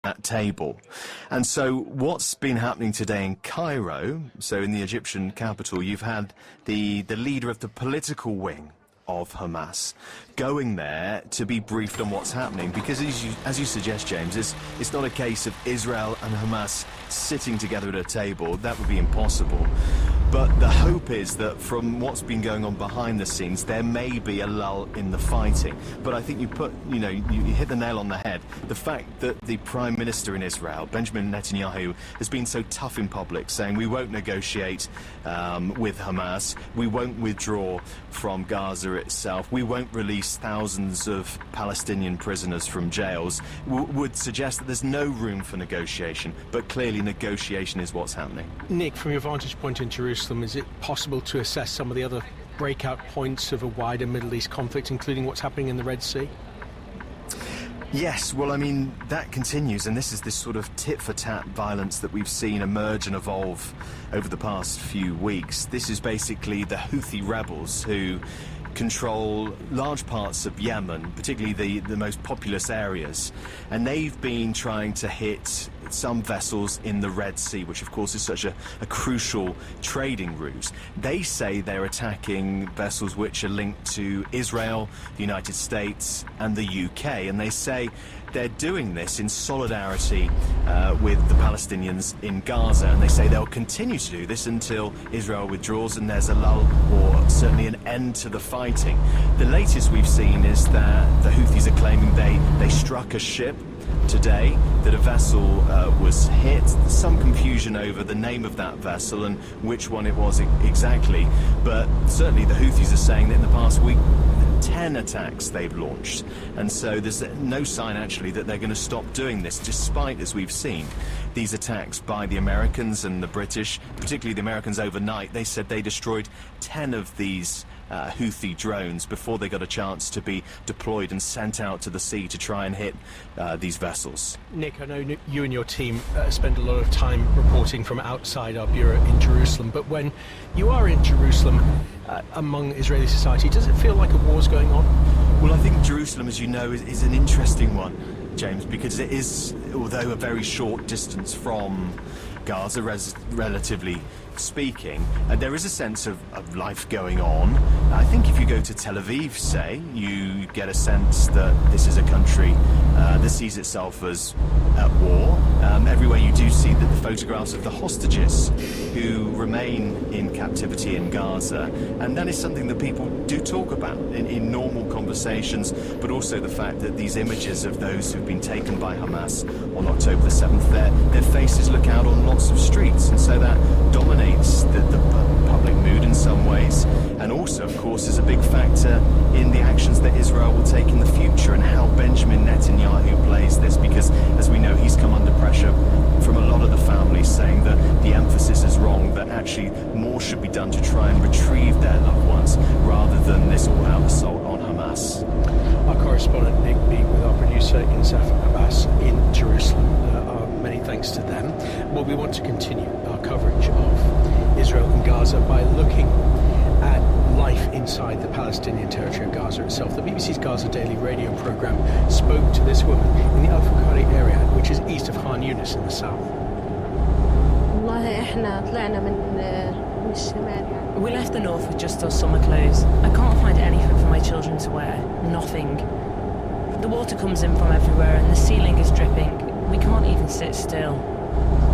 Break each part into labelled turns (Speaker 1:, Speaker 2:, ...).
Speaker 1: that table. And so what's been happening today in Cairo, so in the Egyptian capital, you've had the leader of the political wing of Hamas going there to be briefed on what's happening, because as you suggest, James, it's not a case of Israel and Hamas sitting together at a table. That would be impossible. But the hope is that from what's been going on behind the scenes, there may be a lull in the fighting. But I think you hit the nail on the head. The fact that the Prime Minister in Israel, Benjamin Netanyahu, has been so tough in public, saying we won't negotiate with Hamas, we won't withdraw from Gaza itself, we won't release thousands of Palestinian prisoners from jails, would suggest that there's no room for negotiation. But clearly negotiation is what's happening.
Speaker 2: Nick, from your vantage point in Jerusalem, is it possible to assess some of the other breakout points of a wider Middle East conflict, including what's happening in the Red Sea?
Speaker 1: Yes, well, I mean, that continues, and this is this sort of tit-for-tat violence that we've seen emerge and evolve over the past few weeks. This is basically the Houthi rebels who control large parts of Yemen, particularly the most populous areas, and they've been trying to hit some vessels in the Red Sea, which of course is such a crucial trading route. They say they're attacking vessels which are linked to Israel, the United States and the UK, and they say they're doing this in solidarity with the Palestinians in Gaza, and they say they'll continue to do this until Israel withdraws and there's a lull or certainly an end to the fighting. The latest we've seen is that the Houthis are claiming they struck a ship today, that a vessel was hit. Some confusion over the name of that vessel and which one it was exactly, but certainly the Houthis are saying that in the past week 10 attacks they've launched, and so there's no sign actually that they're going to stop doing this, despite, as we've seen, these attacks by the Americans and the British, particularly the Americans overnight. They said they destroyed 10 of these Houthi drones before they got a chance to be deployed and sent out to the sea to try and hit these vessels.
Speaker 2: Nick, I know you and your team spend a lot of time reporting from outside our bureau in Jerusalem, but when you are in Jerusalem among Israeli society, does it feel like a war's going on?
Speaker 1: Well, I think Jerusalem, as you know, is an interesting one, James, because it is, although a very short distance from Gaza, relatively speaking, there is a sense of life going on. I think if you go to Tel Aviv, say, you get a sense that this is a country that sees itself as at war. Everywhere you do see the photographs of the hostages who remain in captivity in Gaza, and that is something that people do talk about in normal conversations, but also the fact that these images of those who've been taken by Hamas on October the 7th, their faces look out on lots of streets, and so that dominates the public mood in some ways, and also, of course, is a big factor in the actions that Israel will take in the future and how Benjamin Netanyahu plays this, because, as we know, he's come under pressure from a lot of the families saying that the emphasis is wrong, that actually more should be done to try and retrieve their loved ones rather than this all-out assault on Hamas.
Speaker 2: Our correspondent Nick being with our producer Insaf Abbas in Jerusalem. Many thanks to them. Well, we want to continue our coverage of Israel and Gaza by looking at life inside the Palestinian territory of Gaza itself. The BBC's Gaza Daily radio programme spoke to this woman in the Al Fukari area, which is east of Khan Yunis in the south.
Speaker 3: We left the north with just our summer clothes. I can't find anything for my children to wear. Nothing. The water comes in from everywhere and the ceiling is dripping. We can't even sit still.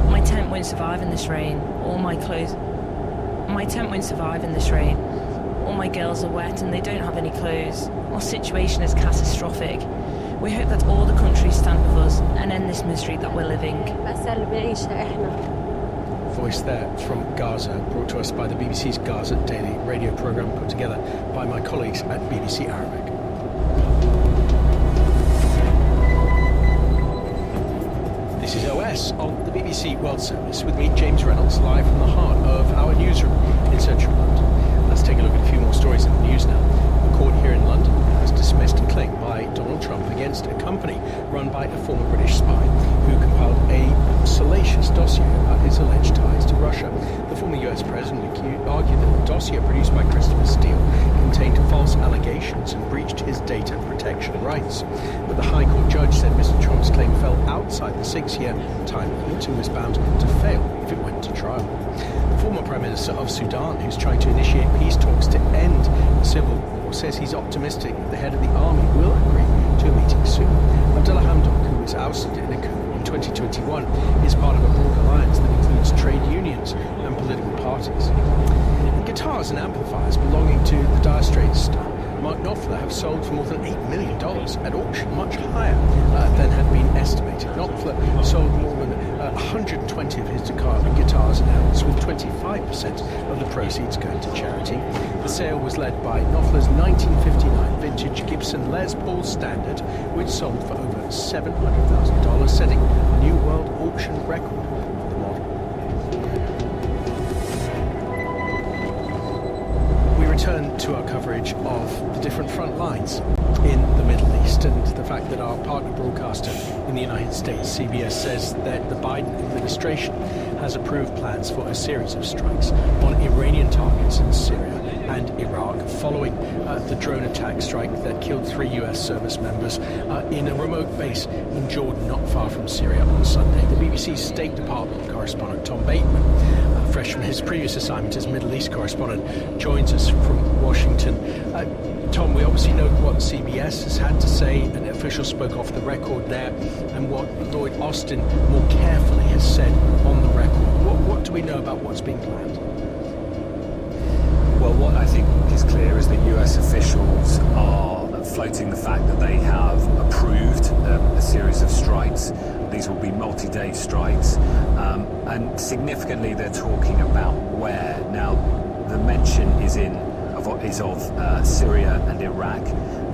Speaker 3: My tent won't survive in this rain. All my clothes... My tent won't survive in this rain. All my girls are wet and they don't have any clothes. Our situation is catastrophic. We hope that all the countries stand with us and end this misery that we're living.
Speaker 2: Voice there from Gaza, brought to us by the BBC's Gaza Daily radio programme, put together by my colleagues at BBC Arabic. This is OS on the BBC World Service with me, James Reynolds, live from the heart of our newsroom in central London. Let's take a look at a few more stories in the news now. A court here in London has dismissed a claim by Donald Trump against a company run by a former British spy who compiled a salacious dossier about his alleged ties to Russia. The former US president argued that the dossier produced by Christopher Steele contained contained false allegations and breached his data protection rights. But the High Court judge said Mr. Trump's claim fell outside the 6-year time limit and was bound to fail if it went to trial. The former Prime Minister of Sudan, who's trying to initiate peace talks to end the civil war, says he's optimistic that the head of the army will agree to a meeting soon. Abdullah Hamdok, who was ousted in a coup in 2021, is part of a broad alliance that includes trade unions and political parties. And guitars and amplifiers belonging to the Dire Straits star Mark Knopfler have sold for more than $8 million at auction, much higher than had been estimated. Knopfler sold more than 120 of his guitars and amps, with 25% of the proceeds going to charity. The sale was led by Knopfler's 1959 vintage Gibson Les Paul Standard, which sold for over $700,000, setting a new world auction record for the model. We return to our coverage of the different front lines in the Middle East and the fact that our partner broadcaster in the United States, CBS, says that the Biden administration has approved plans for a series of strikes on Iranian targets in Syria and Iraq following the drone attack strike that killed 3 U.S. service members in a remote base in Jordan not far from Syria on Sunday. The BBC's State Department correspondent Tom Bateman, fresh from his previous assignment as Middle East correspondent, joins us from Washington. Tom, we obviously know what CBS has had to say, and officials spoke off the record there, and what Lloyd Austin more carefully has said on the record. What do we know about what's being planned?
Speaker 4: Well, what I think is clear is that US officials are floating the fact that they have approved a series of strikes. These will be multi-day strikes, and significantly they're talking about where. Now, the mention is of Syria and Iraq,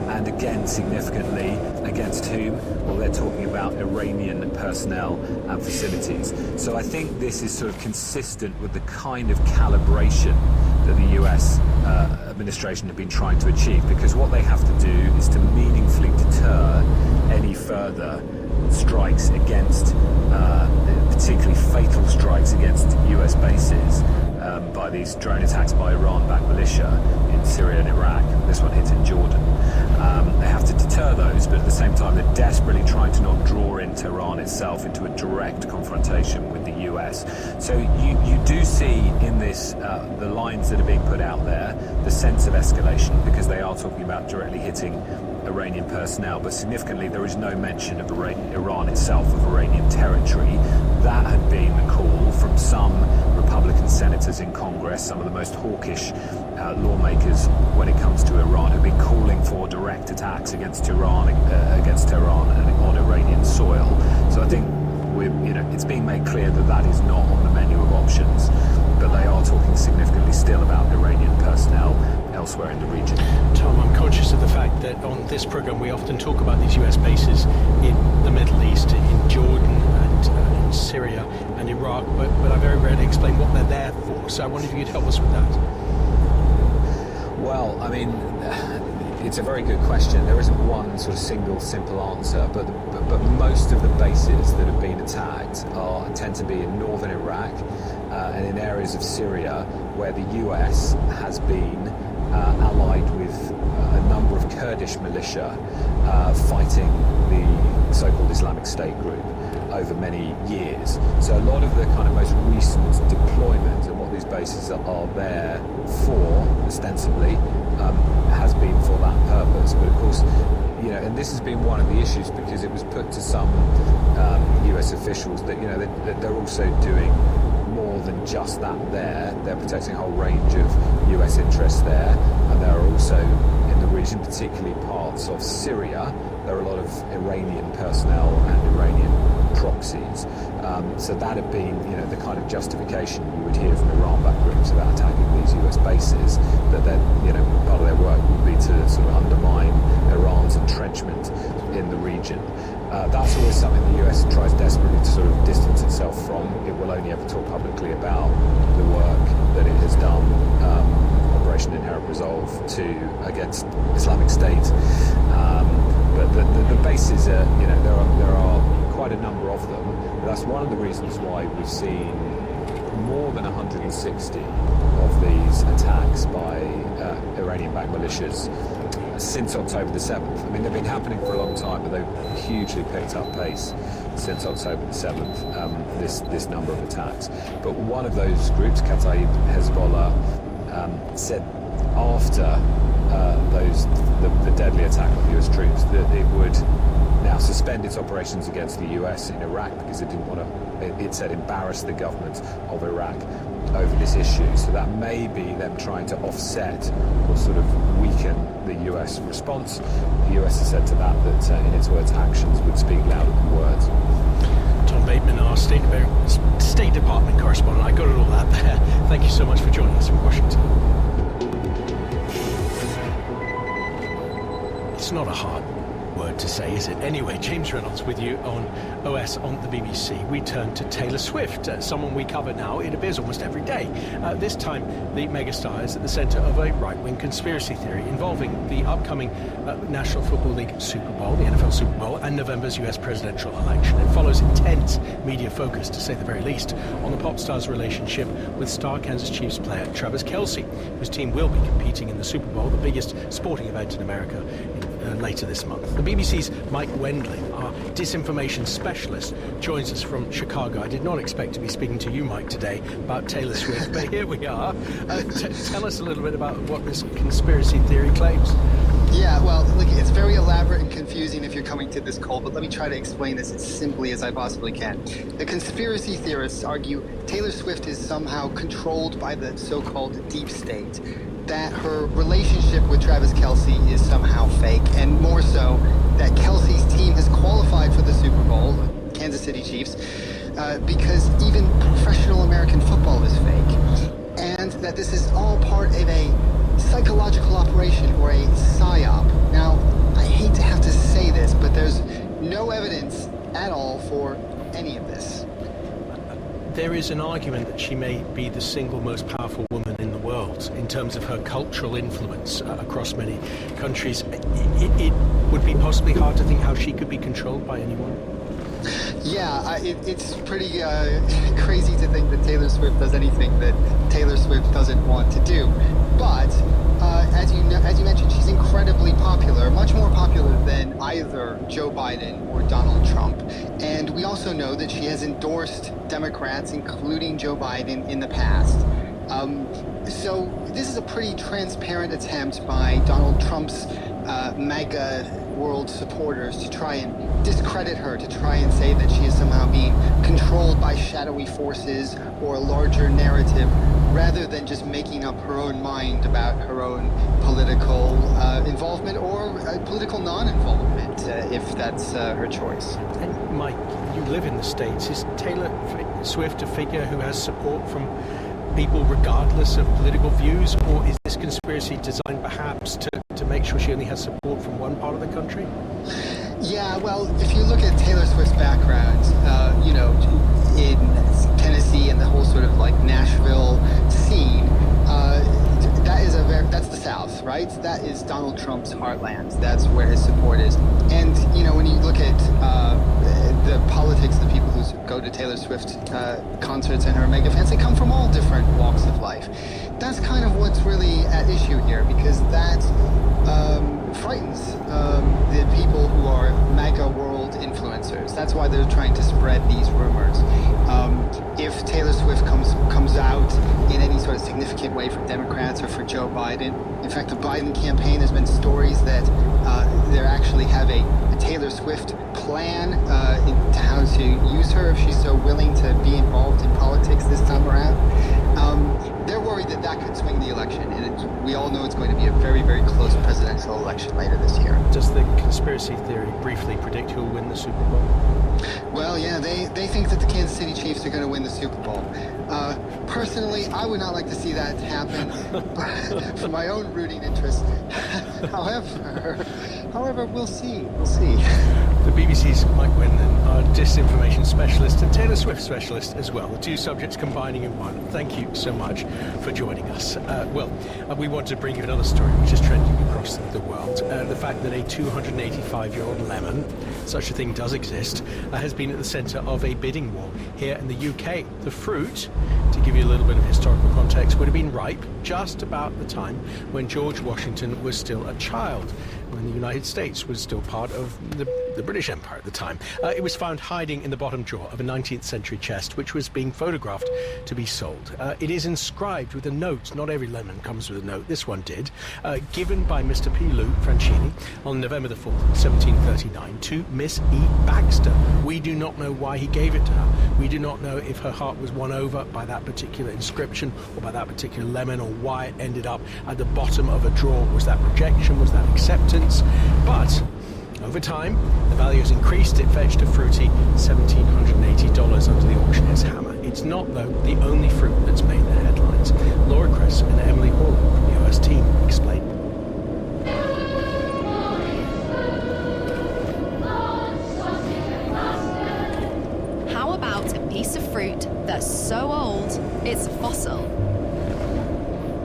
Speaker 4: and again significantly against whom? Well, they're talking about Iranian personnel and facilities. So I think this is sort of consistent with the kind of calibration that the US administration have been trying to achieve, because what they have to do is to meaningfully deter any further strikes against, particularly fatal strikes against US bases by these drone attacks by Iran-backed militia in Syria and Iraq. This one hit in Jordan. They have to deter those, but at the same time they're desperately trying to not draw in Tehran itself into a direct confrontation with the US. So you do see in this, the lines that are being put out there, the sense of escalation, because they are talking about directly hitting Iranian personnel, but significantly there is no mention of Iran itself, of Iranian territory. That had been the call from some Republican senators in Congress, some of the most hawkish lawmakers when it comes to Iran, who've been calling for direct attacks against Tehran and on Iranian soil. So I think it's being made clear that that is not on the menu of options, but they are talking significantly still about Iranian personnel elsewhere in the region.
Speaker 2: Tom, I'm conscious of the fact that on this program we often talk about these US bases in the Middle East, in Jordan and in Syria and Iraq, but I very rarely explain what they're there for. So I wonder if you could help us with that.
Speaker 4: Well, I mean, it's a very good question. There isn't one sort of single simple answer, but most of the bases that have been attacked tend to be in northern Iraq and in areas of Syria where the US has been allied with a number of Kurdish militia fighting the so-called Islamic State group over many years. So a lot of the kind of most recent deployment and what these bases are there for, ostensibly, has been for that purpose. But of course, and this has been one of the issues, because it was put to some US officials that, that they're also doing more than just that there. They're protecting a whole range of US interests there, and there are also in the region, particularly parts of Syria, there are a lot of Iranian personnel and Iranian proxies. So that had been, the kind of justification you would hear from Iran-backed groups about attacking these US bases, that part of their work would be to sort of undermine Iran's entrenchment in the region. That's always something the US tries desperately to sort of distance itself from. It will only ever talk publicly about the work that it has done, Operation Inherent Resolve, against Islamic State. But the bases are, there are quite a number of them. But that's one of the reasons why we've seen more than 160 of these attacks by Iranian-backed militias since October the 7th. I mean, they've been happening for a long time, but they've hugely picked up pace since October the 7th, this number of attacks. But one of those groups, Kataib Hezbollah, said after the deadly attack on US troops that it would now suspend its operations against the US in Iraq because it didn't want to, it said, embarrass the government of Iraq over this issue. So that may be them trying to offset or sort of weaken the US response. The US has said to that in its words, actions would speak louder than words.
Speaker 2: Tom Bateman, our State Department correspondent. I got it all out there. Thank you so much for joining us from Washington. It's not a hard word to say, is it? Anyway, James Reynolds with you on OS on the BBC. We turn to Taylor Swift, someone we cover now, it appears almost every day. This time, the megastar is at the centre of a right-wing conspiracy theory involving the upcoming National Football League Super Bowl, the NFL Super Bowl, and November's US presidential election. It follows intense media focus, to say the very least, on the pop star's relationship with star Kansas Chiefs player Travis Kelce, whose team will be competing in the Super Bowl, the biggest sporting event in America, later this month. The BBC's Mike Wendling, our disinformation specialist, joins us from Chicago. I did not expect to be speaking to you, Mike, today about Taylor Swift, but here we are. Tell us a little bit about what this conspiracy theory claims.
Speaker 5: Yeah, well, look, it's very elaborate and confusing if you're coming to this cold, but let me try to explain this as simply as I possibly can. The conspiracy theorists argue Taylor Swift is somehow controlled by the so-called deep state, that her relationship with Travis Kelce is somehow fake, and more so, that Kelce's team has qualified for the Super Bowl, Kansas City Chiefs, because even professional American football is fake, and that this is all part of a psychological operation or a psyop. Now, I hate to have to say this, but there's no evidence at all for any of this.
Speaker 2: There is an argument that she may be the single most powerful woman in the world in terms of her cultural influence across many countries. It would be possibly hard to think how she could be controlled by anyone.
Speaker 5: Yeah, it's pretty crazy to think that Taylor Swift does anything that Taylor Swift doesn't want to do. But as you mentioned, she's incredibly popular, much more popular than either Joe Biden or Donald Trump. And we also know that she has endorsed Democrats, including Joe Biden, in the past. So this is a pretty transparent attempt by Donald Trump's MAGA world supporters to try and discredit her, to try and say that she is somehow being controlled by shadowy forces or a larger narrative, rather than just making up her own mind about her own political involvement or political non-involvement, if that's her choice.
Speaker 2: And Mike, you live in the States. Is Taylor Swift a figure who has support from people regardless of political views, or is this conspiracy designed perhaps to make sure she only has support from one part of the country?
Speaker 5: Yeah, well, if you look at Taylor Swift's background, in Tennessee and the whole sort of like Nashville scene, that's the South, right? That is Donald Trump's heartland. That's where his support is. And, when you look at the politics, the people who go to Taylor Swift concerts and her mega fans, they come from all different walks of life. That's kind of what's really at issue here, because that frightens the people who are MAGA world influencers. That's why they're trying to spread these rumors. If Taylor Swift comes out in any sort of significant way for Democrats or for Joe Biden, in fact, the Biden campaign, there's been stories that they actually have a Taylor Swift plan into how to use her if she's so willing to be involved in politics this time around. They're worried that that could swing the election, and we all know it's going to be a very, very close presidential election later this year.
Speaker 2: Does the conspiracy theory briefly predict who will win the Super Bowl?
Speaker 5: Well, yeah, they think that the Kansas City Chiefs are going to win the Super Bowl. Personally, I would not like to see that happen for my own rooting interest. However, we'll see.
Speaker 2: The BBC's Mike Winnan, our disinformation specialist and Taylor Swift specialist as well. The two subjects combining in one. Thank you so much for joining us. We want to bring you another story which is trending across the world. The fact that a 285-year-old lemon, such a thing does exist, has been at the centre of a bidding war here in the UK. The fruit, to give you a little bit of historical context, would have been ripe just about the time when George Washington was still a child, when the United States was still part of the British Empire at the time. It was found hiding in the bottom drawer of a 19th century chest, which was being photographed to be sold. It is inscribed with a note. Not every lemon comes with a note. This one did. Given by Mr. P. Lou Franchini on November the 4th, 1739, to Miss E. Baxter. We do not know why he gave it to her. We do not know if her heart was won over by that particular inscription or by that particular lemon, or why it ended up at the bottom of a drawer. Was that rejection? Was that acceptance? But over time, the value has increased. It fetched a fruity $1,780 under the auctioneer's hammer. It's not, though, the only fruit that's made the headlines. Laura Chris and Emily Hall from the OS team explain.
Speaker 6: How about a piece of fruit that's so old, it's a fossil?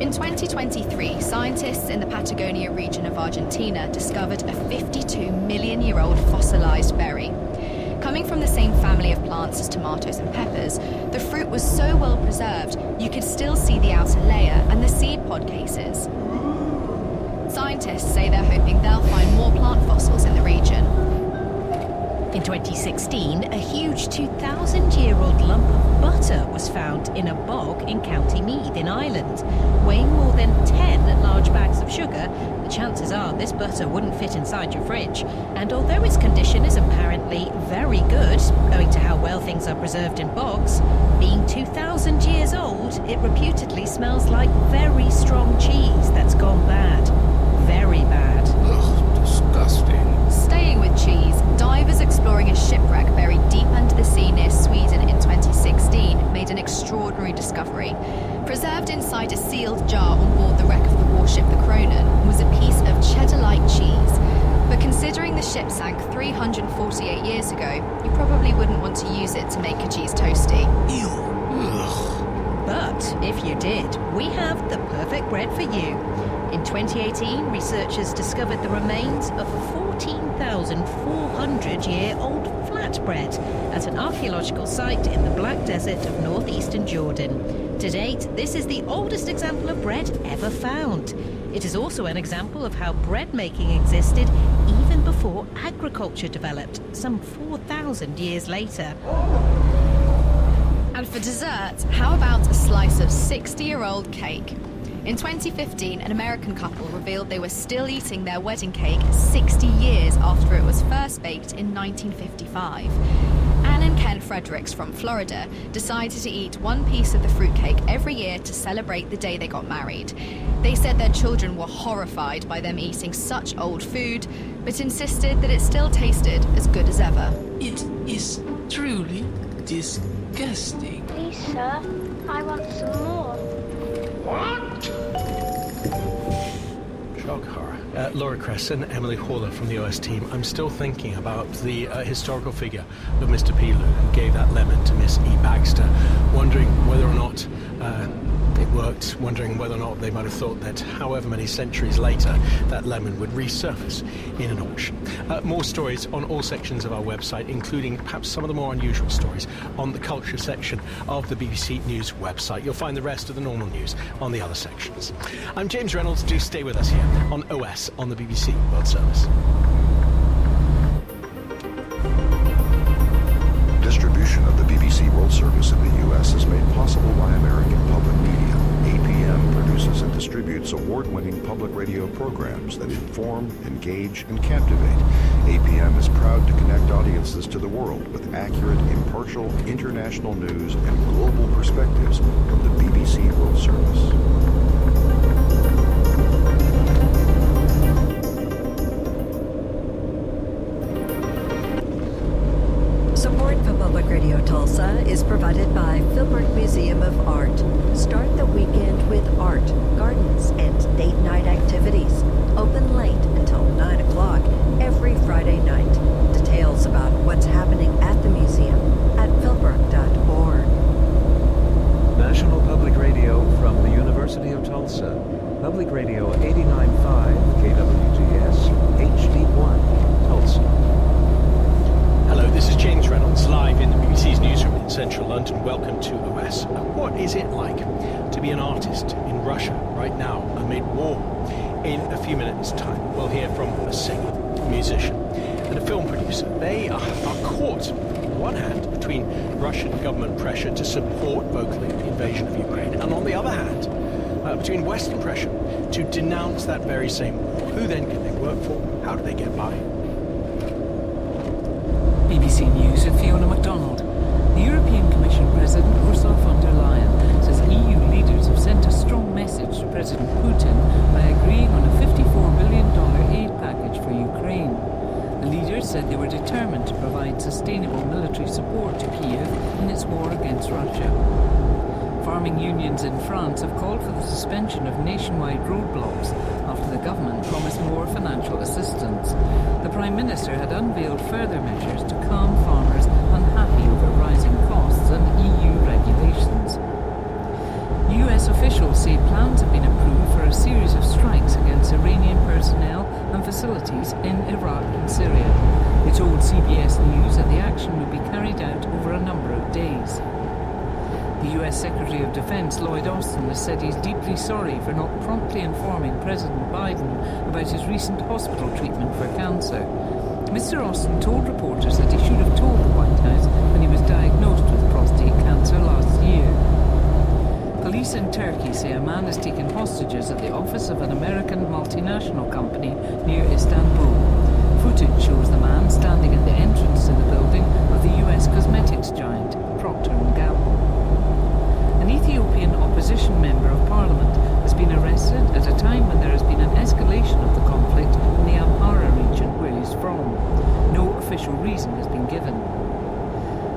Speaker 6: In 2023, scientists in the Patagonia region of Argentina discovered a 52-million-year-old fossilized berry. Coming from the same family of plants as tomatoes and peppers, the fruit was so well preserved you could still see the outer layer and the seed pod cases. Scientists say they're hoping they'll find more plant fossils in the region.
Speaker 7: In 2016, a huge 2,000-year-old lump of butter was found in a bog in County Meath in Ireland. Weighing more than 10 large bags of sugar, the chances are this butter wouldn't fit inside your fridge. And although its condition is apparently very good, owing to how well things are preserved in bogs, being 2,000 years old, it reputedly smells like very strong cheese that's gone bad. Very bad.
Speaker 8: Ugh, disgusting.
Speaker 6: Staying with cheese, divers exploring a shipwreck buried deep under the sea near Sweden in 2016 made an extraordinary discovery. Preserved inside a sealed jar on board the wreck of the warship the Cronin was a piece of cheddar-like cheese. But considering the ship sank 348 years ago, you probably wouldn't want to use it to make your cheese toasty.
Speaker 8: Ew. Ugh.
Speaker 7: But if you did, we have the perfect bread for you. In 2018, researchers discovered the remains of a 14,400-year-old flatbread at an archaeological site in the Black Desert of northeastern Jordan. To date, this is the oldest example of bread ever found. It is also an example of how bread making existed even before agriculture developed, some 4,000 years later.
Speaker 6: And for dessert, how about a slice of 60-year-old cake? In 2015, an American couple revealed they were still eating their wedding cake 60 years after it was first baked in 1955. Anne and Ken Fredericks from Florida decided to eat one piece of the fruitcake every year to celebrate the day they got married. They said their children were horrified by them eating such old food, but insisted that it still tasted as good as ever.
Speaker 8: It is truly disgusting.
Speaker 9: Please, sir, I want some more.
Speaker 8: What?
Speaker 2: Shock horror. Laura Cress and Emily Haller from the OS team. I'm still thinking about the historical figure of Mr. P. Lou, who gave that lemon to Miss E. Baxter, wondering whether or not it worked, wondering whether or not they might have thought that however many centuries later that lemon would resurface in an auction. More stories on all sections of our website, including perhaps some of the more unusual stories on the culture section of the BBC News website. You'll find the rest of the normal news on the other sections. I'm James Reynolds. Do stay with us here on OS on the BBC World Service.
Speaker 10: Distribution of the BBC World Service in the U.S. is made possible by American Public Media. APM produces and distributes award-winning public radio programs that inform, engage, and captivate. APM is proud to connect audiences to the world with accurate, impartial, international news and global perspectives from the BBC World Service.
Speaker 11: Support for Public Radio Tulsa is provided by Philbrook Museum of Art. Start the weekend with art, gardens, and date night activities. Open late until 9 o'clock every Friday night. Details what's happening at the museum at philbrook.org.
Speaker 12: National Public Radio from the University of Tulsa. Public Radio 89.5 KWGS HD1 Tulsa.
Speaker 2: Hello, this is James Reynolds, live in the BBC's newsroom in central London. Welcome to OS. What is it like to be an artist in Russia right now amid war? In a few minutes' time, we'll hear from a singer, musician, and a film producer. They are caught, on one hand, between Russian government pressure to support vocally the invasion of Ukraine, and on the other hand, between Western pressure to denounce that very same war. Who then can they work for? How do they get by?
Speaker 13: BBC News with Fiona MacDonald. The European Commission President Ursula von der Leyen says EU leaders have sent a strong message to President Putin by agreeing on a $54 billion aid package for Ukraine. The leaders said they were determined to provide sustainable military support to Kiev in its war against Russia. Farming unions in France have called for the suspension of nationwide roadblocks after the government promised more financial assistance. The Prime Minister had unveiled further measures to calm farmers unhappy over rising costs and EU regulations. US officials say plans have been approved for a series of strikes against Iranian personnel and facilities in Iraq and Syria. They told CBS News that the action would be carried out over a number of days. The US Secretary of Defense Lloyd Austin has said he's deeply sorry for not promptly informing President Biden about his recent hospital treatment for cancer. Mr. Austin told reporters that he should have told the White House when he was diagnosed with prostate cancer last year. Police in Turkey say a man has taken hostages at the office of an American multinational company near Istanbul. Footage shows the man standing at the entrance to the building of the US cosmetics giant Procter & Gamble. An Ethiopian opposition member of parliament has been arrested at a time when there has been an escalation of the conflict in the Amhara region where he's from. No official reason has been given.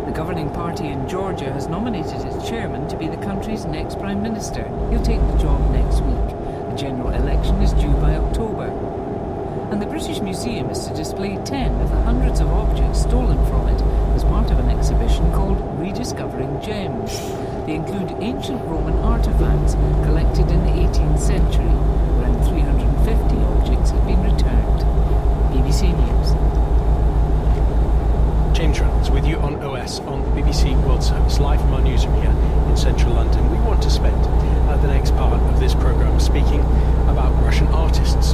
Speaker 13: The governing party in Georgia has nominated its chairman to be the country's next prime minister. He'll take the job next week. The general election is due by October. And the British Museum is to display 10 of the hundreds of objects stolen from it as part of an exhibition called Rediscovering Gems. They include ancient Roman artifacts collected in the 18th century. Around 350 objects have been returned. BBC News.
Speaker 2: James Reynolds with you on OS on the BBC World Service, live from our newsroom here in central London. We want to spend the next part of this programme speaking about Russian artists,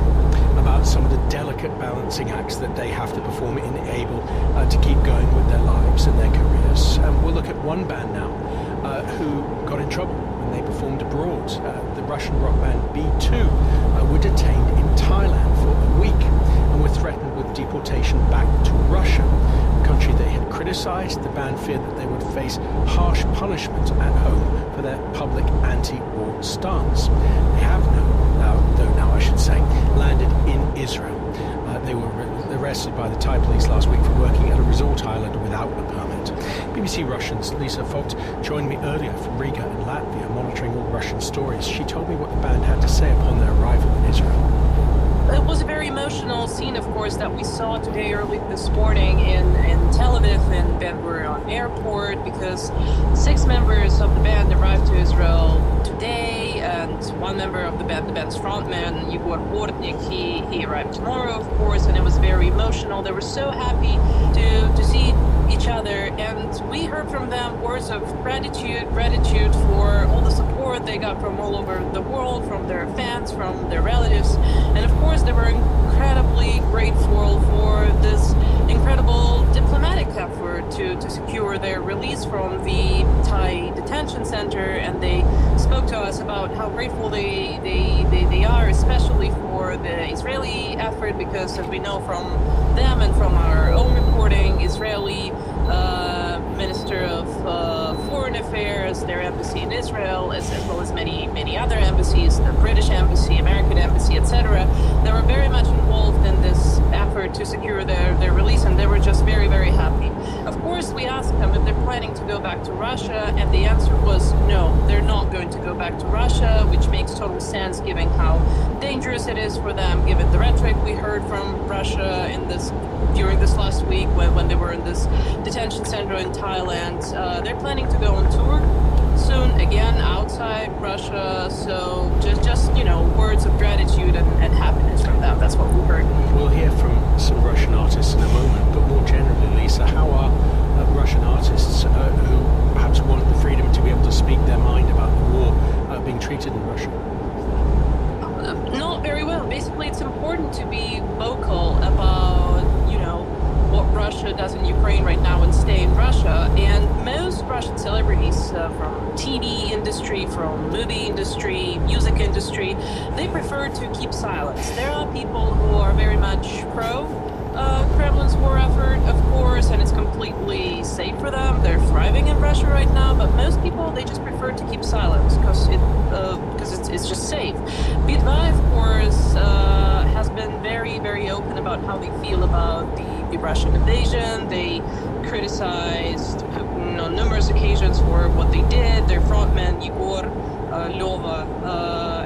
Speaker 2: about some of the delicate balancing acts that they have to perform in able to keep going with their lives and their careers. We'll look at one band now who got in trouble when they performed abroad. The Russian rock band B2 were detained in Thailand for a week and were threatened with deportation back to Russia, a country they had criticised. The band feared that they would face harsh punishment at home for their public anti-war stance. They have now I should say, landed in Israel. They were arrested by the Thai police last week for working at a resort island without a permit. BBC Russian's Lisa Vogt joined me earlier from Riga in Latvia, monitoring all Russian stories. She told me what the band had to say upon their arrival in Israel.
Speaker 14: It was a very emotional scene, of course, that we saw today early this morning in Tel Aviv and Ben Gurion Airport, because 6 members of the band arrived to Israel today, and one member of the band's frontman, Yegor Bortnik, he arrived tomorrow, of course, and it was very emotional. They were so happy to see each other, and we heard from them words of gratitude for all the support they got from all over the world, from their fans, from their relatives, and of course they were incredibly grateful for this incredible diplomatic effort to secure their release from the Thai detention center, and they spoke to us about how grateful they are, especially for the Israeli effort, because as we know from them and from our own reporting, Israeli Minister of Foreign Affairs, their embassy in Israel, as well as many other embassies, the British embassy, American embassy, etc. They were very much involved in this effort to secure their release, and they were just very, very happy. Of course, we asked them if they're planning to go back to Russia, and the answer was no, they're not going going to go back to Russia, which makes total sense given how dangerous it is for them, given the rhetoric we heard from Russia during this last week when they were in this detention center in Thailand. They're planning to go on tour soon, again, outside Russia, so just words of gratitude and happiness from them. That's what we heard.
Speaker 2: We'll hear from some Russian artists in a moment, but more generally, Lisa, how are Russian artists who perhaps want the freedom to be able to speak their mind about the war being treated in Russia?
Speaker 14: Not very well. Basically, it's important to be vocal about, what Russia does in Ukraine right now and stay in Russia. And most Russian celebrities from TV industry, from movie industry, music industry, they prefer to keep silence. There are people who are very much pro Kremlin's war effort, of course, and it's completely safe for them. They're thriving in Russia right now, but most people, they just prefer to keep silence because it's just safe. Bitva, of course, has been very, very open about how they feel about the Russian invasion. They criticized Putin on numerous occasions for what they did. Their frontman, Yegor Lova,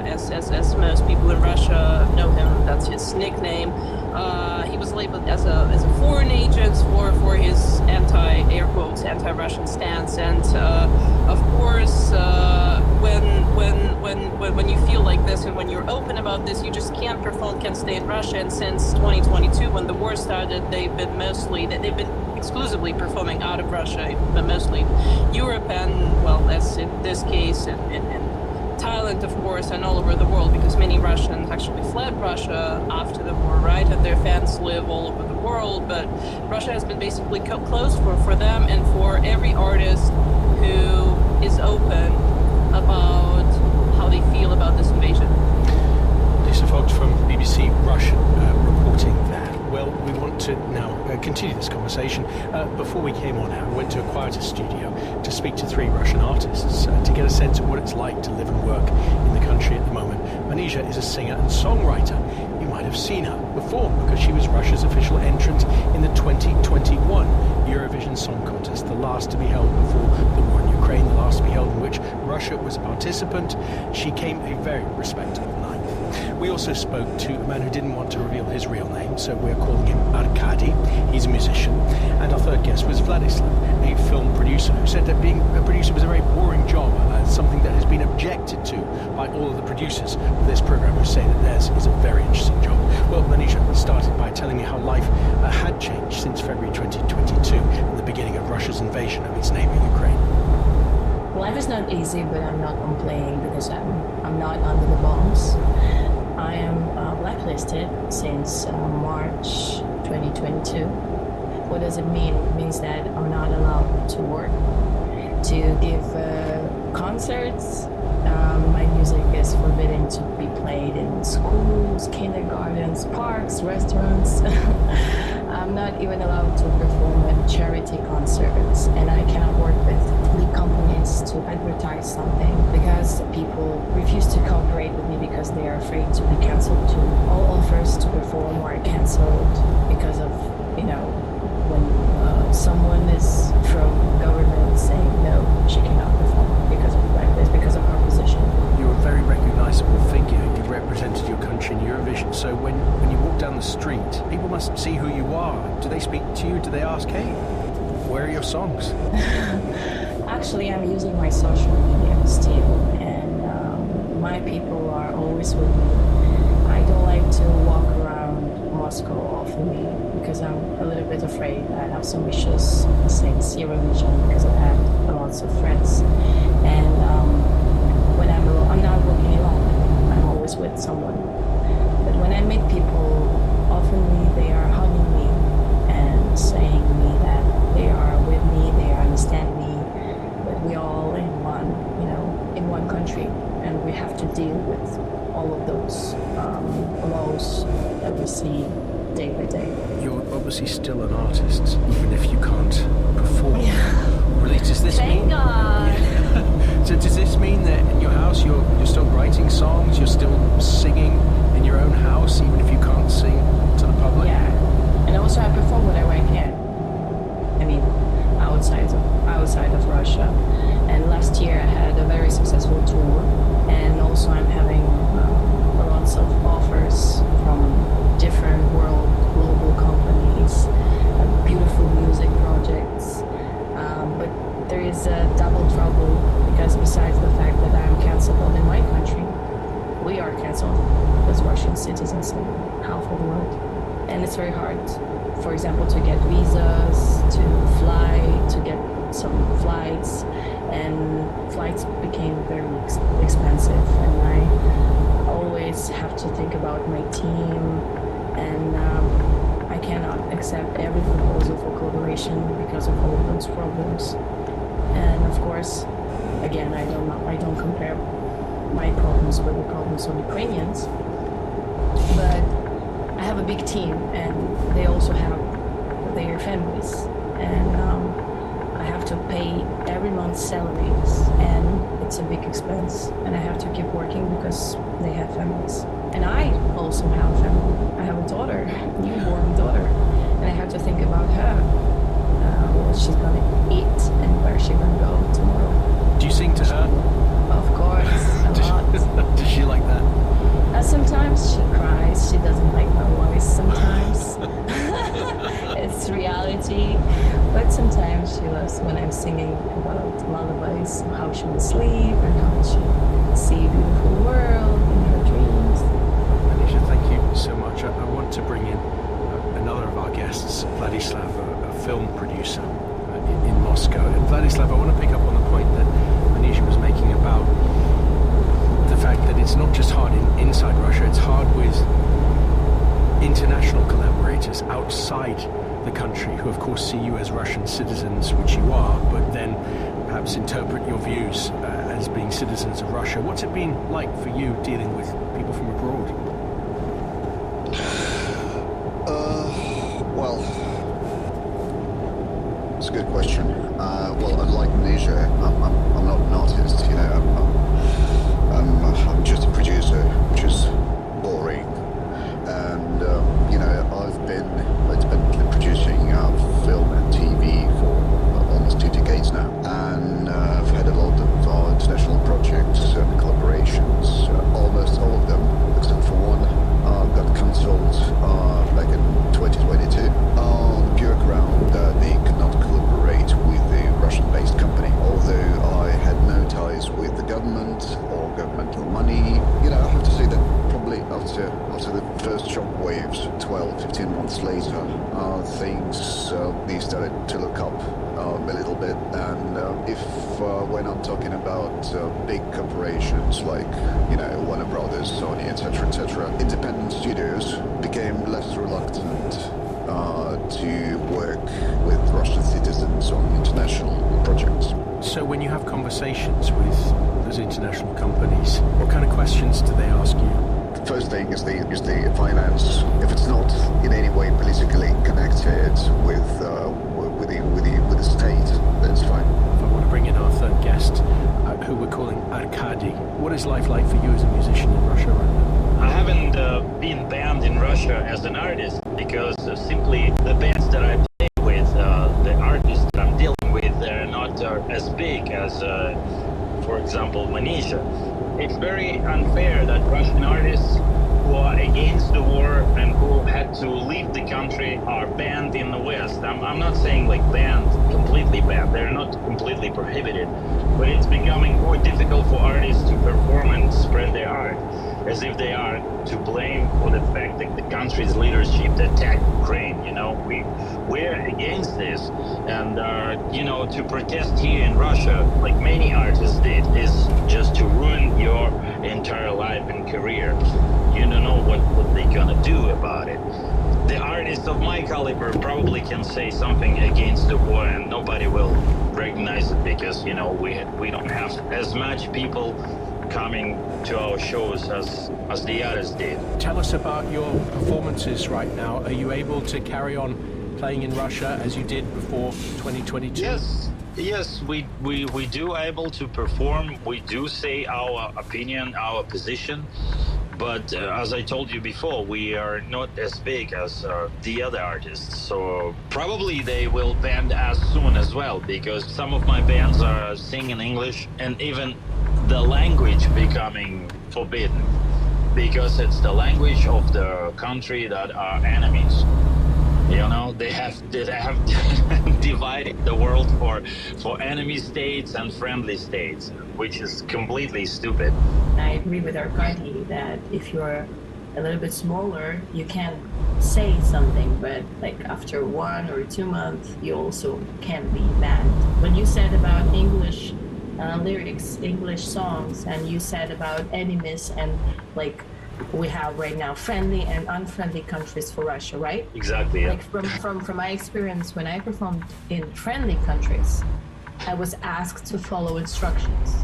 Speaker 14: as most people in Russia know him, that's his nickname. He was labeled as a foreign agent for his anti-Russian stance, and of course, when you feel like this and when you're open about this, you just can't stay in Russia. And since 2022, when the war started, they've been exclusively performing out of Russia, but mostly Europe and, well, as in this case, in Thailand, of course, and all over the world, because many Russians actually fled Russia after the war, right? And their fans live all over the world, but Russia has been basically closed for them and for every artist who is open about how they feel about this invasion.
Speaker 2: Lisa Fox from BBC Russian reporting that. Well, we want to now continue this conversation. Before we came on air, we went to a quieter studio to speak to 3 Russian artists to get a sense of what it's like to live and work in the country at the moment. Manisha is a singer and songwriter. You might have seen her before because she was Russia's official entrant in the 2021 Eurovision Song Contest, the last to be held before the war in Ukraine, the last to be held in which Russia was a participant. She came a very respectable ninth. We also spoke to a man who didn't want to reveal his real name, so we're calling him Arkady. He's a musician. And our third guest was Vladislav, a film producer, who said that being a producer was a very boring job, something that has been objected to by all of the producers of this program, who say that theirs is a very interesting job. Well, Manisha started by telling me how life had changed since February 2022 and the beginning of Russia's invasion of its neighbor, Ukraine.
Speaker 3: Life is not easy, but I'm not complaining because I'm not under the bombs. I am blacklisted since March 2022. What does it mean? It means that I'm not allowed to work, to give concerts. My music is forbidden to be played in schools, kindergartens, parks, restaurants. I'm not even allowed to perform at charity concerts, and I cannot work with companies to advertise something because people refuse to cooperate with me because they are afraid to be cancelled too. All offers to perform are cancelled because of, when someone is from government saying no, she cannot perform because of blacklist, because of her position.
Speaker 2: You're a very recognizable figure. You represented your country in Eurovision. So when you walk down the street, people must see who you are. Do they speak to you? Do they ask, hey, where are your songs?
Speaker 3: Actually, I'm using my social media still, and my people are always with me. I don't like to walk around Moscow openly because I'm a little bit afraid. I have some issues since Eurovision because I've had lots of friends. And when I'm alone, I'm not walking alone. I'm always with someone. But when I meet people, often they are hugging me and saying to me that they are with me, they understand me. We all in one country, and we have to deal with all of those laws that we see day by day.
Speaker 2: You're obviously still an artist, even if you can't perform. Really, does this
Speaker 3: Thank God.
Speaker 2: Yeah. So does this mean that in your house you're still writing songs, you're still singing in your own house, even if you can't sing to the public?
Speaker 3: Yeah, and also I perform whenever I can. I mean, outside of Russia. And last year I had a very successful tour citizens in half of the world. And it's very hard, for example, to get visas, to fly, to get some flights, and flights became very expensive, and I always have to think about my team, and I cannot accept every proposal for collaboration because of all those problems. And of course, again, I don't compare my problems with the problems of Ukrainians, but I have a big team, and they also have their families, and I have to pay every month's salaries, and it's a big expense, and I have to keep working because they have families. And I also have a family. I have a daughter, a newborn daughter, and I have to think about her, what she's gonna eat and where she's gonna go tomorrow.
Speaker 2: Do you sing to her?
Speaker 3: Of course, a lot.
Speaker 2: Does she like that?
Speaker 3: Sometimes she cries. She doesn't like my voice sometimes. It's reality. But sometimes she loves when I'm singing about lullabies, how she will sleep and how she see a beautiful world in her dreams.
Speaker 2: Anisha, thank you so much. I want to bring in another of our guests, Vladislav, a film producer in Moscow. And Vladislav, I want to pick up on the point that Anisha was making about the fact that it's not just hard inside Russia, it's hard with international collaborators outside the country who of course see you as Russian citizens, which you are, but then perhaps interpret your views as being citizens of Russia. What's it been like for you dealing with people from abroad?
Speaker 10: Well, it's a good question. Well, unlike Anisha, I'm not an artist, you know. I'm just a producer, which is boring. And you know, I've been producing film and TV for almost 2 decades now, and I've had a lot of international projects and collaborations. Almost all of them, except for one, got cancelled back in 2022 on the pure ground that they could not collaborate with the Russian-based company. Although I had no ties with the government or governmental money, you know, I have to say that probably after the first shock waves, 12-15 months later, things they started to look up a little bit. And if we're not talking about big corporations like, you know, Warner Brothers, Sony, etc., independent studios became less reluctant to work with Russian citizens on international projects.
Speaker 2: So when you have conversations with those international companies, what kind of questions do they ask you?
Speaker 10: The first thing is the finance. If it's not in any way politically connected with the state, then it's fine.
Speaker 2: I want to bring in our third guest, who we're calling Arkady. What is life like for you as a musician in Russia right now?
Speaker 15: I haven't been banned in Russia as an artist because simply the bands that I play with, the artists that I'm dealing with, they're not as big as, for example, Manisha. It's very unfair that Russian artists who are against the war and who had to leave the country are banned in the West. I'm not saying like banned, completely banned. They're not completely prohibited, but it's becoming more difficult for artists to perform and spread their art, as if they are to blame for the fact that the country's leadership attacked Ukraine. You know, we're against this, and you know, to protest here in Russia, like many artists did, is just to ruin your entire life and career. You don't know what they're gonna do about it. The artists of my caliber probably can say something against the war, and nobody will recognize it because, you know, we don't have as much people coming to our shows as the others did.
Speaker 2: Tell us about your performances right now. Are you able to carry on playing in Russia as you did before 2022?
Speaker 15: Yes, we do able to perform. We do say our opinion, our position. But as I told you before, we are not as big as the other artists. So probably they will ban us soon as well, because some of my bands are singing in English, and even the language becoming forbidden, because it's the language of the country that are enemies. You know, they have divided the world for enemy states and friendly states, which is completely stupid.
Speaker 3: I agree with Arkady that if you're a little bit smaller, you can say something, but like after 1 or 2 months, you also can be banned. When you said about English lyrics, English songs, and you said about enemies, and like we have right now friendly and unfriendly countries for Russia, right?
Speaker 15: Exactly. Yeah.
Speaker 3: Like from my experience, when I performed in friendly countries, I was asked to follow instructions,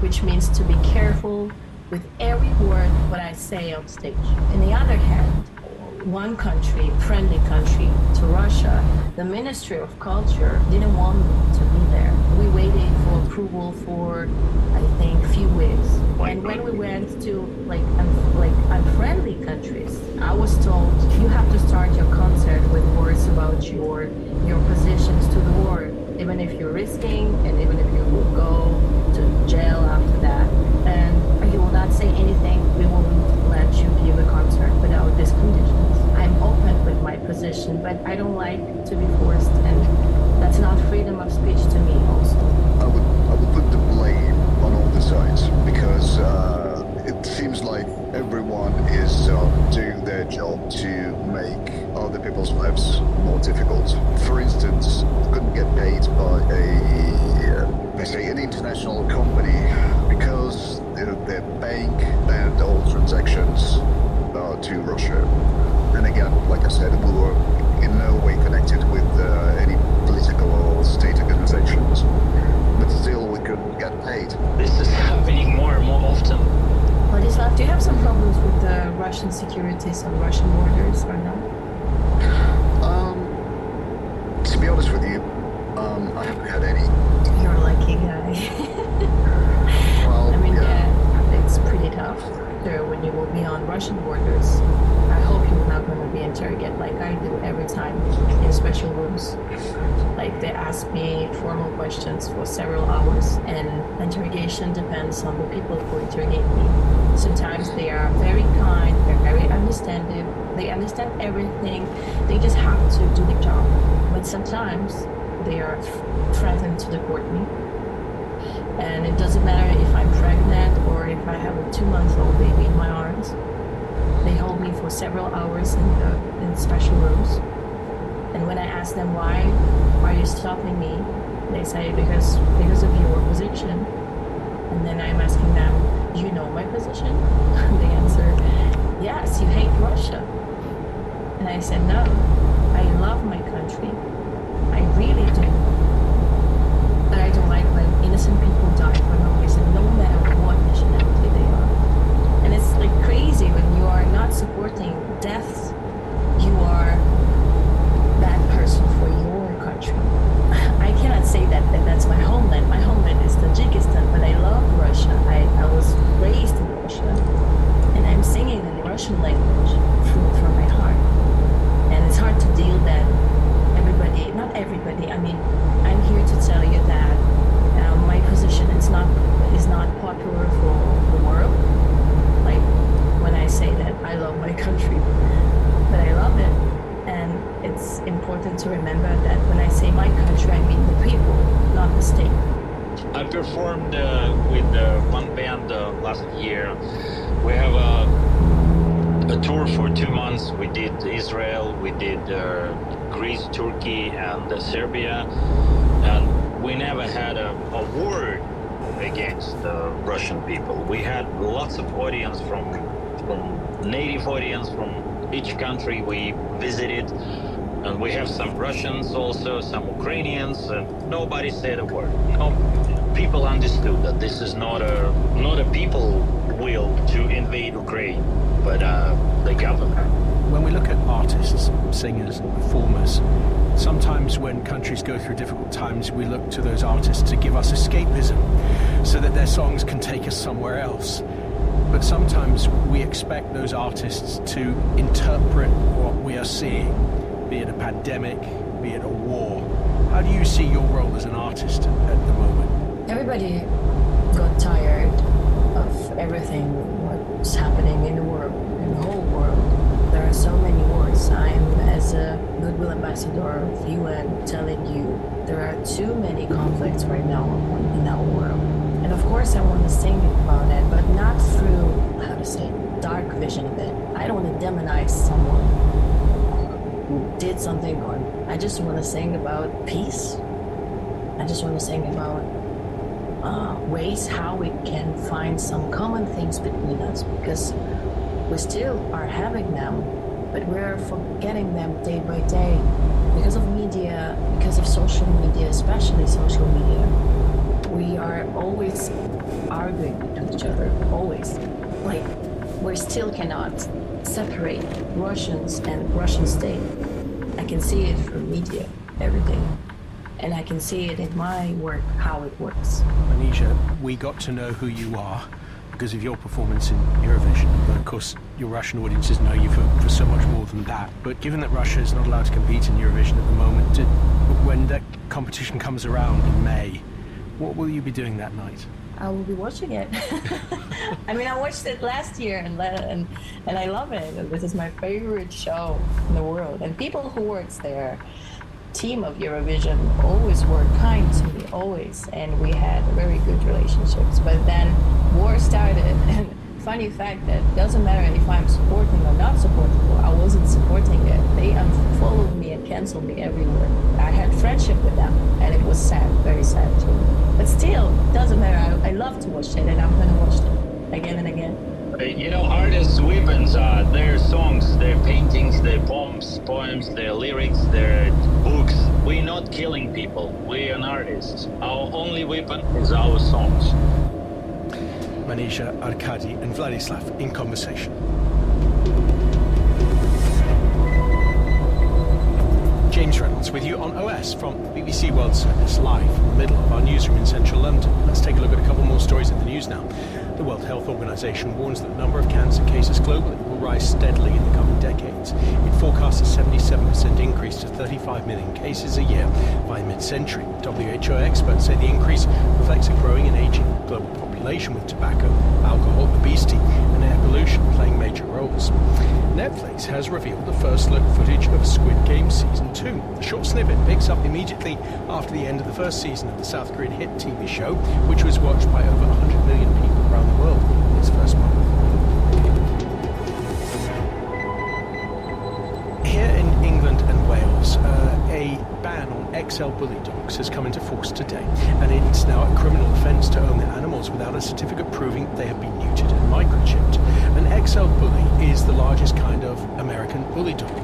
Speaker 3: which means to be careful with every word what I say on stage. On the other hand, one country, friendly country to Russia, the Ministry of Culture didn't want me to be there. We waited for approval for, I think, few weeks. And when we went to like unfriendly countries, I was told you have to start your concert with words about your positions to the war, even if you're risking and even if you will go to jail after that. And you will not say anything. We won't let you give a concert without these conditions. I'm open with my position, but I don't like to be forced, and that's not freedom of speech to me also.
Speaker 10: I would put the blame on all the sides, because it seems like everyone is doing their job to make other people's lives more difficult. For instance, you couldn't get paid by an international company because their bank banned all transactions to Russia. And again, like I said, we were in no way connected with any political or state organizations, but still we couldn't get paid.
Speaker 15: This is happening more and more often.
Speaker 3: Vladislav, do you have some problems with the Russian securities on Russian borders or no?
Speaker 10: To be honest with you, I haven't had any.
Speaker 3: You're a lucky guy.
Speaker 10: Well,
Speaker 3: I mean, yeah, it's pretty tough. So when you will be on Russian borders, I hope you're not going to be interrogated like I do every time in special rooms. Like they ask me formal questions for several hours, and interrogation depends on the people who interrogate me. Sometimes they are very kind, they're very understanding, they understand everything, they just have to do the job. But sometimes they are threatened to deport me. And it doesn't matter if I'm pregnant or if I have a 2-month-old baby in my arms. They hold me for several hours in special rooms. And when I ask them why are you stopping me, they say because of your position. And then I'm asking them, do you know my position? They answer, yes, you hate Russia. And I said, no, I love my country. I really do. But I don't like when innocent people die for no reason, no matter what nationality they are. And it's like crazy when you are not supporting deaths, you are that person for your country. I cannot say that that's my homeland. My homeland is Tajikistan, but I love Russia. I was raised in Russia, and I'm singing in the Russian language from my heart. And it's hard to deal that everybody, not everybody, I mean, I'm here to tell you that my position is not popular for the world. Like when I say that I love my country, but I love it. And it's important to remember that when I say my country, I mean the people, not the state.
Speaker 15: I performed with one band last year. We have a tour for 2 months. We did Israel, we did Greece, Turkey, and Serbia. And we never had a war against Russian people. We had lots of audience from native audience from each country we visited, and we have some Russians also, some Ukrainians, and nobody said a word. No, people understood that this is not a people will to invade Ukraine, but the government.
Speaker 2: When we look at artists, singers, and performers, sometimes when countries go through difficult times, we look to those artists to give us escapism so that their songs can take us somewhere else. But sometimes we expect those artists to interpret what we are seeing, be it a pandemic, be it a war. How do you see your role as an artist at the moment?
Speaker 3: Everybody got tired of everything what's happening in the world, in the whole world. There are so many wars. I'm, as a goodwill ambassador of UN, telling you there are too many conflicts right now in our world. And of course I want to sing about it, but not through, how
Speaker 16: to say, dark vision of it. I don't want to demonize someone who did something, or I just want to sing about peace. I just want to sing about ways how we can find some common things between us, because we still are having them, but we're forgetting them day by day because of media, because of social media, especially social media. We are always arguing with each other, always. Like, we still cannot separate Russians and Russian state. I can see it through media every day. And I can see it in my work, how it works.
Speaker 2: Manisha, we got to know who you are because of your performance in Eurovision. But of course, your Russian audiences know you for so much more than that. But given that Russia is not allowed to compete in Eurovision at the moment, when that competition comes around in May, what will you be doing that night?
Speaker 16: I will be watching it. I mean, I watched it last year and I love it. This is my favorite show in the world. And people who works there, team of Eurovision, always were kind to me, always, and we had very good relationships. But then war started, and funny fact that doesn't matter if I'm supporting or not supporting war, I wasn't supporting it. They unfollowed me and canceled me everywhere. I had friendship with them, and it was sad, very sad too. But still, doesn't matter. I love to watch it, and I'm gonna watch it again and again.
Speaker 15: You know, artists' weapons are their songs, their paintings, their poems, their lyrics, their books. We're not killing people. We're an artist. Our only weapon is our songs.
Speaker 2: Manisha, Arkady, and Vladislav in conversation. James Reynolds with you on OS from the BBC World Service, live from the middle of our newsroom in central London. Let's take a look at a couple more stories in the news now. The World Health Organization warns that the number of cancer cases globally will rise steadily in the coming decades. It forecasts a 77% increase to 35 million cases a year by mid-century. WHO experts say the increase reflects a growing and aging global population, with tobacco, alcohol, obesity, and air pollution playing major roles. Netflix has revealed the first look footage of Squid Game Season 2. The short snippet picks up immediately after the end of the first season of the South Korean hit TV show, which was watched by over 100 million people around the world in its first month. Here in England and Wales, a ban on XL bully dogs has come into force today, and it's now a criminal offence to own animals without a certificate proving they have been neutered and microchipped. An XL bully is the largest kind of American bully dog.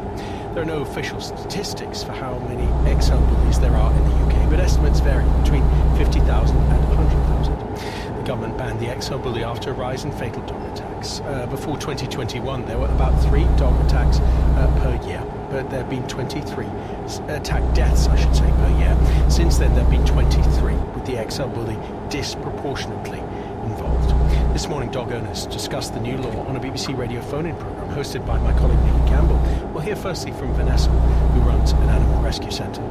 Speaker 2: There are no official statistics for how many XL bullies there are in the UK, but estimates vary between 50,000 and 100,000. The government banned the XL bully after a rise in fatal dog attacks. Before 2021, there were about 3 dog attacks per year, but there have been 23 attack deaths, I should say, per year. Since then, there have been 23, with the XL bully disproportionately involved. This morning, dog owners discussed the new law on a BBC radio phone-in programme hosted by my colleague Nikki Campbell. We'll hear firstly from Vanessa, who runs an animal rescue centre.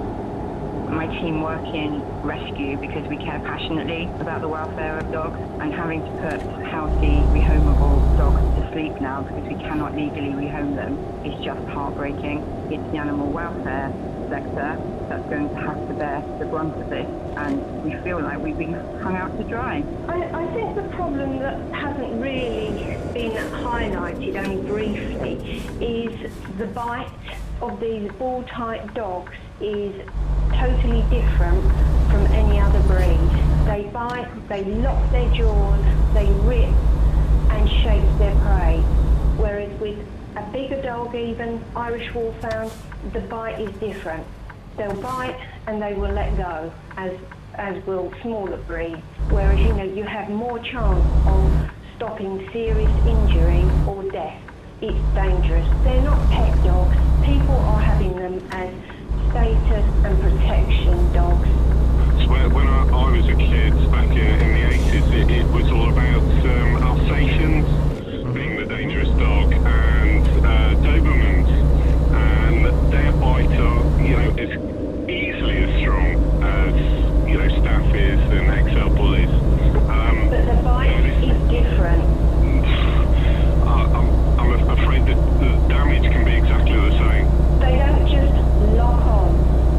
Speaker 17: My team work in rescue because we care passionately about the welfare of dogs, and having to put healthy, rehomable dogs to sleep now because we cannot legally rehome them is just heartbreaking. It's the animal welfare sector that's going to have to bear the brunt of this, and we feel like we've been hung out to dry.
Speaker 9: I think the problem that hasn't really been highlighted, only briefly, is the bite of these bull-type dogs is totally different from any other breed. They bite, they lock their jaws, they rip and shake their prey. Whereas with a bigger dog, even Irish Wolfhound, the bite is different. They'll bite and they will let go, as will smaller breeds. Whereas, you have more chance of stopping serious injury or death. It's dangerous. They're not pet dogs. People are having them as status and protection dogs.
Speaker 18: When I was a kid back in the 80s, it was all about Alsatians being the dangerous dog, and Dobermans, and their bite is easily as strong as Staff is and XL bullies.
Speaker 9: But the bite is different.
Speaker 18: I'm afraid that the damage can be exactly the same.
Speaker 9: They don't just lock on.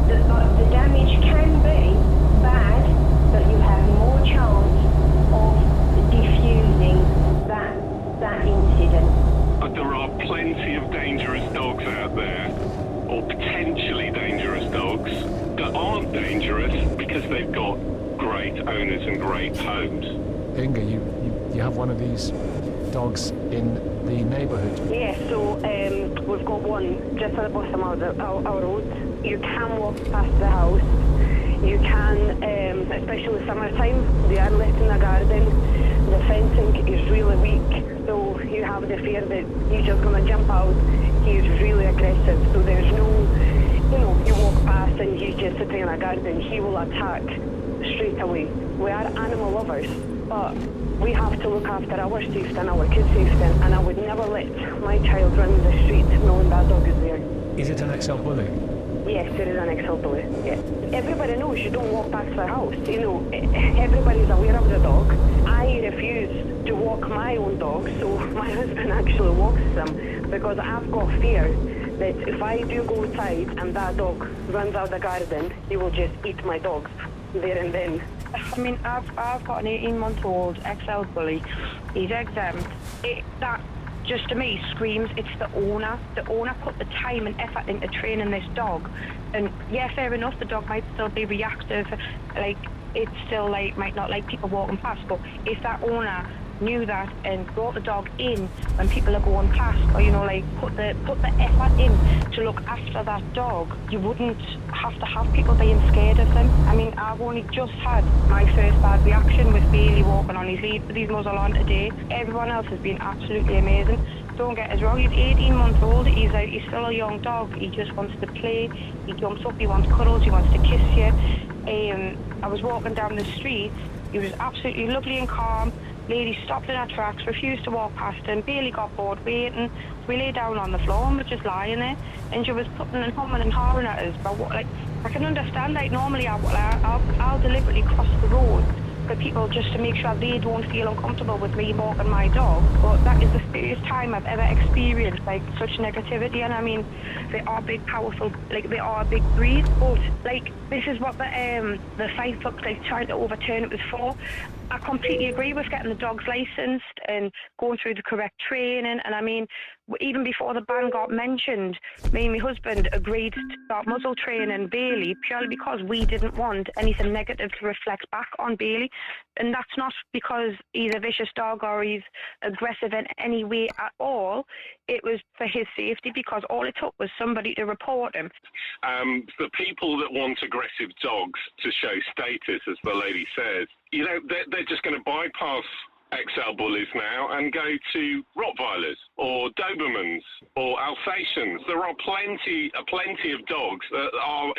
Speaker 9: The damage can be bad, but you have more chance of diffusing
Speaker 18: great homes.
Speaker 19: Inga, you have one of these dogs in the neighbourhood?
Speaker 9: Yeah, so we've got one just at the bottom of our road. You can walk past the house. You can, especially summertime, they are let in the garden. The fencing is really weak, so you have the fear that he's just going to jump out. He's really aggressive, so there's no, you walk past and he's just sitting in a garden, he will attack straight away. We are animal lovers, but we have to look after our safety and our kids' safety, and I would never let my child run the street knowing that dog is there.
Speaker 19: Is it an XL bully?
Speaker 9: Yes, it is an XL bully, yeah. Everybody knows you don't walk past the house, everybody's aware of the dog. I refuse to walk my own dog, so my husband actually walks them, because I've got fear that if I do go outside and that dog runs out the garden, he will just eat my dogs there and then.
Speaker 17: I mean, I've got an 18-month-old XL bully. He's exempt. That just to me screams it's the owner. The owner put the time and effort into training this dog. And yeah, fair enough, the dog might still be reactive. Like, it's still like might not like people walking past. But if that owner knew that and brought the dog in when people are going past, or put the effort in to look after that dog, you wouldn't have to have people being scared of them. I mean, I've only just had my first bad reaction with Bailey walking on his lead with his muzzle on today. Everyone else has been absolutely amazing. Don't get us wrong, he's 18 months old, he's still a young dog. He just wants to play, he jumps up, he wants cuddles, he wants to kiss you. I was walking down the street, he was absolutely lovely and calm. Lady stopped in her tracks, refused to walk past him. Bailey got bored waiting. We lay down on the floor and were just lying there. And she was putting and humming and hawing at us. But I can understand, normally I'll deliberately cross the road for people just to make sure they don't feel uncomfortable with me walking my dog. But that is the first time I've ever experienced such negativity. And I mean, they are big, powerful, they are a big breed. But this is what the fight book trying to overturn it was for. I completely agree with getting the dogs licensed and going through the correct training. And I mean, even before the ban got mentioned, me and my husband agreed to start muzzle training Bailey purely because we didn't want anything negative to reflect back on Bailey. And that's not because he's a vicious dog or he's aggressive in any way at all. It was for his safety, because all it took was somebody to report him.
Speaker 18: The people that want aggressive dogs to show status, as the lady says, they're just going to bypass XL bullies now and go to Rottweilers or Dobermans or Alsatians. There are plenty of dogs that are